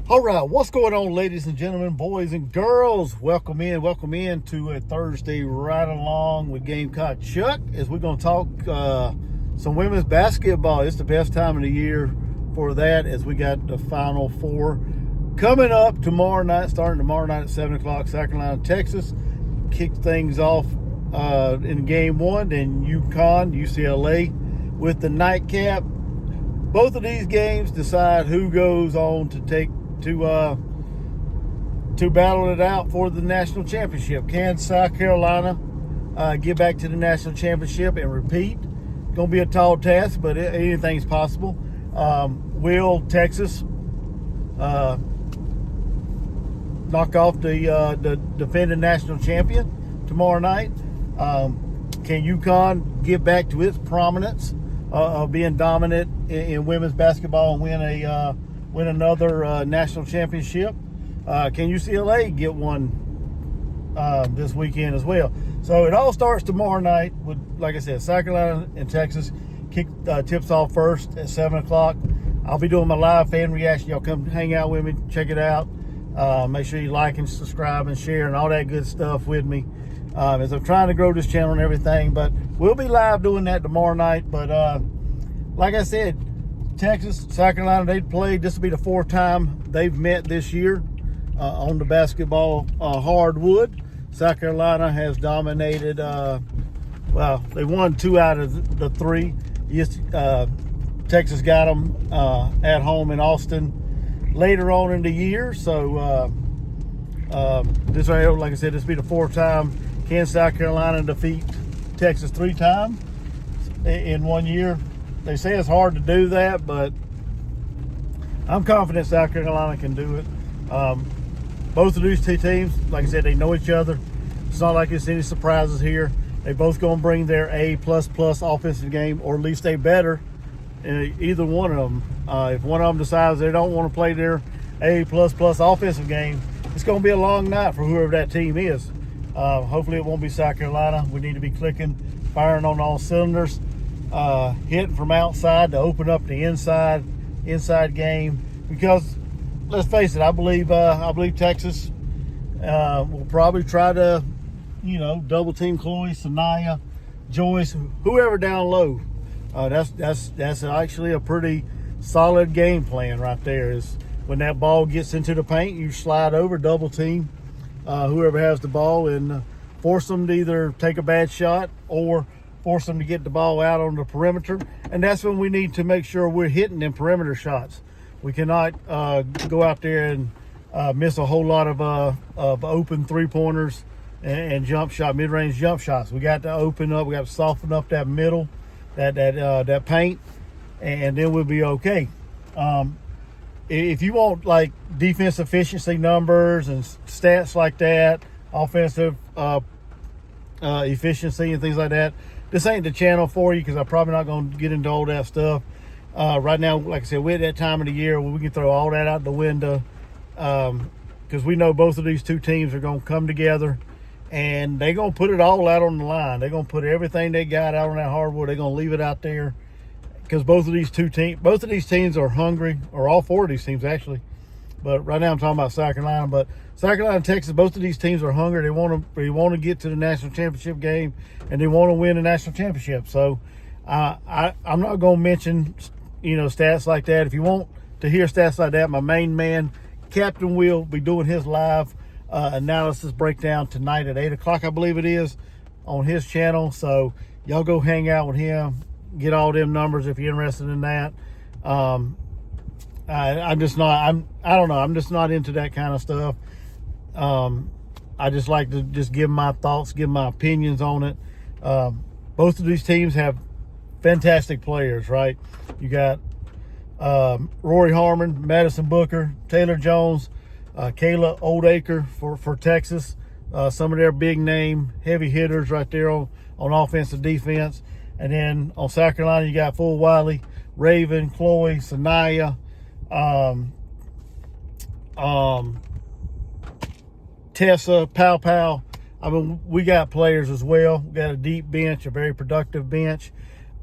All right, what's going on, ladies and gentlemen, boys and girls? Welcome in to a Thursday ride along with Gamecock Chuck, as we're going to talk some women's basketball. It's the best time of the year for that, as we got the Final Four coming up tomorrow night, starting tomorrow night at 7 o'clock, South Carolina, Texas. Kick things off in game one, then UCLA with the nightcap. Both of these games decide who goes on to battle it out for the national championship. Can South Carolina get back to the national championship and repeat? Going to be a tall task, but anything's possible. Will Texas knock off the defending national champion tomorrow night? Can UConn get back to its prominence of being dominant in women's basketball and win another national championship? Can UCLA get one this weekend as well? So it all starts tomorrow night with, like I said, South Carolina and Texas. Tips off first at 7 o'clock. I'll be doing my live fan reaction. Y'all come hang out with me, check it out. Make sure you like and subscribe and share and all that good stuff with me, as I'm trying to grow this channel and everything. But we'll be live doing that tomorrow night. But like I said, Texas, South Carolina, they played. This will be the fourth time they've met this year on the basketball hardwood. South Carolina has dominated. Well, they won 2 out of the 3. Texas got them at home in Austin later on in the year. So this right here, like I said, this will be the fourth time. Can South Carolina defeat Texas 3 times in 1 year? They say it's hard to do that, but I'm confident South Carolina can do it. Both of these two teams, like I said, they know each other. It's not like there's any surprises here. They both going to bring their A++ offensive game, or at least they better. Either one of them. If one of them decides they don't want to play their A++ offensive game, it's going to be a long night for whoever that team is. Hopefully it won't be South Carolina. We need to be clicking, firing on all cylinders, hitting from outside to open up the inside game. Because let's face it, I believe Texas will probably try to, double team Chloe, Sanaya, Joyce, whoever down low. That's actually a pretty solid game plan right there. Is when that ball gets into the paint, you slide over, double team whoever has the ball, and force them to either take a bad shot or force them to get the ball out on the perimeter. And that's when we need to make sure we're hitting them perimeter shots. We cannot go out there and miss a whole lot of open three-pointers and jump shot, mid-range jump shots. We got to open up. We got to soften up that middle, that paint, and then we'll be okay. If you want like defense efficiency numbers and stats like that, offensive efficiency and things like that, this ain't the channel for you, because I'm probably not going to get into all that stuff. Right now, like I said, we're at that time of the year where we can throw all that out the window, because we know both of these two teams are going to come together and they're going to put it all out on the line. They're going to put everything they got out on that hardwood. They're going to leave it out there, because both of these teams are hungry, or all 4 of these teams actually. But right now I'm talking about South Carolina. But South Carolina and Texas, both of these teams are hungry. They want to get to the national championship game, and they want to win the national championship. So I'm not going to mention stats like that. If you want to hear stats like that, my main man Captain will be doing his live analysis breakdown tonight at 8 o'clock, I believe it is, on his channel. So y'all go hang out with him, get all them numbers if you're interested in that. I'm just not into that kind of stuff. I just like to just give my thoughts, give my opinions on it. Both of these teams have fantastic players, right? You got Rory Harmon, Madison Booker, Taylor Jones, Kayla Oldacre for Texas. Some of their big name heavy hitters right there on offense and defense. And then on South Carolina, you got Full Wiley, Raven, Chloe, Sanaya, Tessa, Pow. I mean, we got players as well. We got a deep bench, a very productive bench.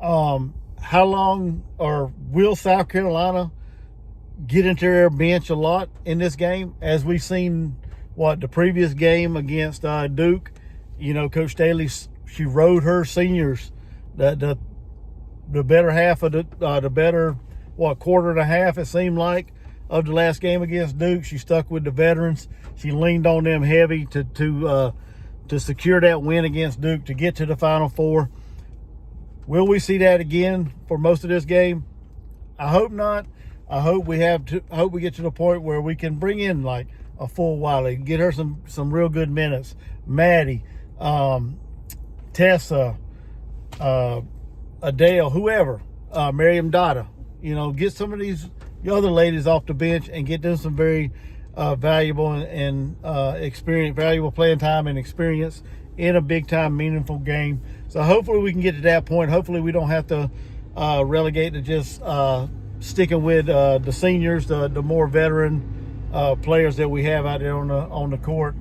How long, or will South Carolina get into their bench a lot in this game, as we've seen the previous game against Duke. You know, Coach Staley, she rode her seniors the better half of the better quarter and a half, it seemed like, of the last game against Duke. She stuck with the veterans. She leaned on them heavy to secure that win against Duke to get to the Final Four. Will we see that again for most of this game? I hope not. I hope we get to the point where we can bring in like a full Wiley, get her some real good minutes. Maddie, Tessa, Adele, whoever, Miriam Dada. You know, get some of these other ladies off the bench and get them some very valuable and valuable playing time and experience in a big time meaningful game. So hopefully we can get to that point. Hopefully we don't have to relegate to just sticking with the seniors, the more veteran players that we have out there on the court.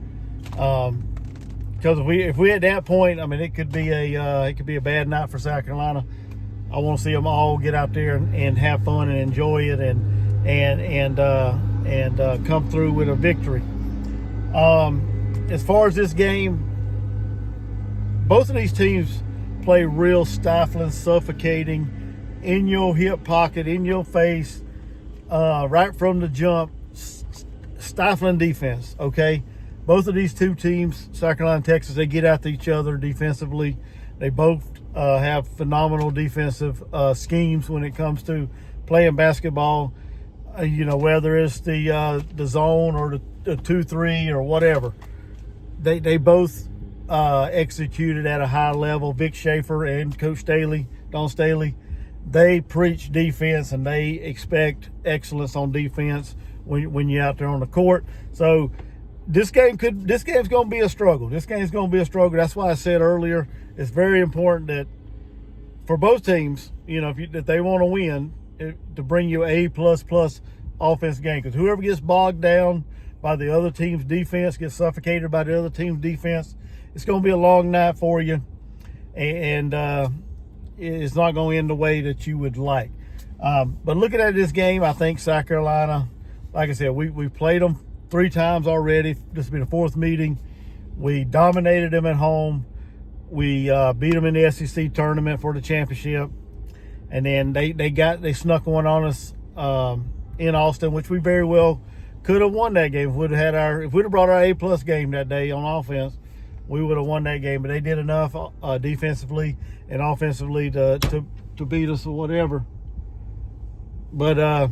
Because if we at that point, I mean, it could be a bad night for South Carolina. I want to see them all get out there and have fun and enjoy it and come through with a victory. As far as this game, both of these teams play real stifling, suffocating, in your hip pocket, in your face, right from the jump, stifling defense, okay? Both of these two teams, South Carolina and Texas, they get after each other defensively. They both have phenomenal defensive schemes when it comes to playing basketball, you know, whether it's the zone or the 2-3 or whatever. They both executed at a high level. Vic Schaefer and Coach Staley, Don Staley, they preach defense and they expect excellence on defense when you're out there on the court. So this game's going to be a struggle. This game's going to be a struggle. That's why I said earlier, it's very important that for both teams, you know, if they want to win, to bring you A++ offense game. Because whoever gets bogged down by the other team's defense, gets suffocated by the other team's defense, it's going to be a long night for you. And it's not going to end the way that you would like. But looking at this game, I think South Carolina, like I said, we played them 3 times already. This will be the 4th meeting. We dominated them at home. We beat them in the SEC tournament for the championship. And then they snuck one on us in Austin, which we very well could have won that game. If we'd have brought our A+ game that day on offense, we would have won that game. But they did enough defensively and offensively to beat us or whatever. But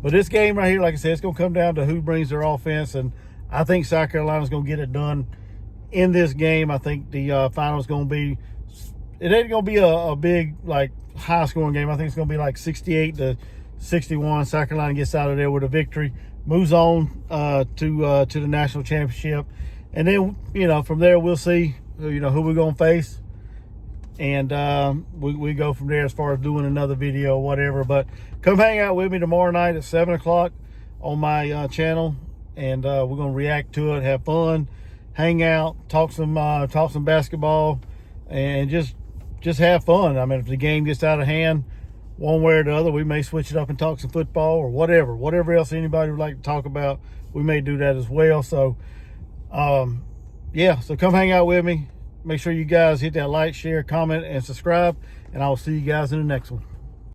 this game right here, like I said, it's going to come down to who brings their offense. And I think South Carolina's going to get it done in this game. I think the final is going to be, it ain't going to be a big, like, high-scoring game. I think it's going to be like 68-61. South Carolina gets out of there with a victory, moves on to the national championship. And then, you know, from there we'll see, you know, who we're going to face. And we go from there as far as doing another video or whatever. But come hang out with me tomorrow night at 7 o'clock on my channel. And we're going to react to it, have fun, hang out, talk some basketball, and just have fun. I mean, if the game gets out of hand one way or the other, we may switch it up and talk some football or whatever else anybody would like to talk about. We may do that as well. So, yeah, so come hang out with me. Make sure you guys hit that like, share, comment, and subscribe, and I will see you guys in the next one.